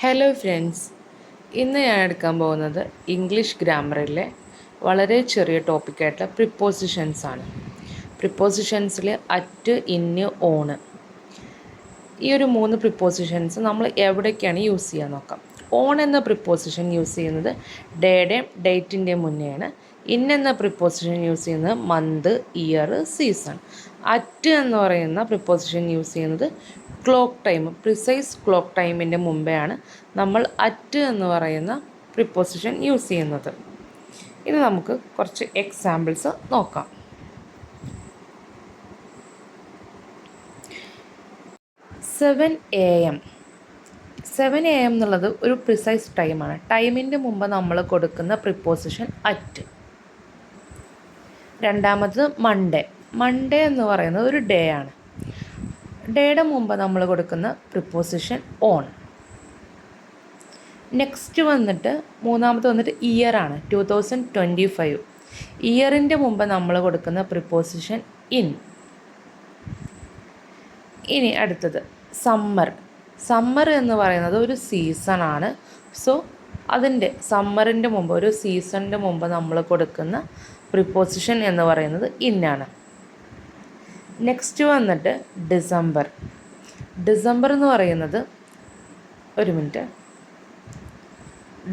Hello friends, ഇന്ന് ഞാൻ എടുക്കാൻ പോകുന്നത് ഇംഗ്ലീഷ് ഗ്രാമറിലെ വളരെ ചെറിയ ടോപ്പിക്കായിട്ടുള്ള പ്രിപ്പോസിഷൻസ് ആണ്. പ്രിപ്പോസിഷൻസിൽ അറ്റ്, ഇന്ന്, ഓണ്, ഈ ഒരു 3 പ്രിപ്പോസിഷൻസ് നമ്മൾ എവിടേക്കാണ് യൂസ് ചെയ്യാൻ നോക്കാം. ഓൺ എന്ന പ്രിപ്പോസിഷൻ യൂസ് ചെയ്യുന്നത് ഡേയുടെയും ഡേറ്റിൻ്റെയും മുന്നെയാണ്. എന്ന പ്രിപ്പോസിഷൻ യൂസ് ചെയ്യുന്നത് മന്ത്, ഇയർ, സീസൺ. അറ്റ് എന്ന് പറയുന്ന പ്രിപ്പോസിഷൻ യൂസ് ചെയ്യുന്നത് ക്ലോക്ക് ടൈം, പ്രിസൈസ് ക്ലോക്ക് ടൈമിൻ്റെ മുമ്പെയാണ് നമ്മൾ അറ്റ് എന്ന് പറയുന്ന പ്രിപ്പോസിഷൻ യൂസ് ചെയ്യുന്നത്. ഇനി നമുക്ക് കുറച്ച് എക്സാമ്പിൾസ് നോക്കാം. 7 AM. 7 AM എന്നുള്ളത് ഒരു പ്രിസൈസ് ടൈമാണ്. ടൈമിൻ്റെ മുമ്പ് നമ്മൾ കൊടുക്കുന്ന പ്രിപ്പോസിഷൻ അറ്റ്. രണ്ടാമത് മൺഡേ. മൺഡേ എന്ന് പറയുന്നത് ഒരു ഡേ ആണ്. ഡേയുടെ മുമ്പ് നമ്മൾ കൊടുക്കുന്ന പ്രിപ്പോസിഷൻ ഓൺ. നെക്സ്റ്റ് വന്നിട്ട് മൂന്നാമത്തെ വന്നിട്ട് ഇയർ ആണ്, 2025. ഇയറിൻ്റെ മുമ്പ് നമ്മൾ കൊടുക്കുന്ന പ്രിപ്പോസിഷൻ ഇൻ. ഇനി അടുത്തത് സമ്മർ. സമ്മർ എന്ന് പറയുന്നത് ഒരു സീസണാണ്. സോ അതിൻ്റെ സമ്മറിൻ്റെ മുമ്പ്, ഒരു സീസണിൻ്റെ മുമ്പ് നമ്മൾ കൊടുക്കുന്ന പ്രിപ്പോസിഷൻ എന്ന് പറയുന്നത് ഇന്നാണ്. നെക്സ്റ്റ് വന്നിട്ട് ഡിസംബർ. ഡിസംബർ എന്ന് പറയുന്നത്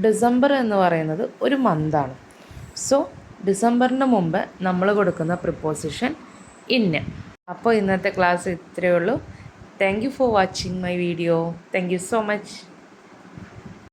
ഡിസംബർ എന്ന് പറയുന്നത് ഒരു മന്താണ്. സോ ഡിസംബറിന് മുമ്പ് നമ്മൾ കൊടുക്കുന്ന പ്രിപ്പോസിഷൻ ഇന്ന്. അപ്പോൾ ഇന്നത്തെ ക്ലാസ് ഇത്രയേ ഉള്ളൂ. Thank you for watching my video. Thank you so much.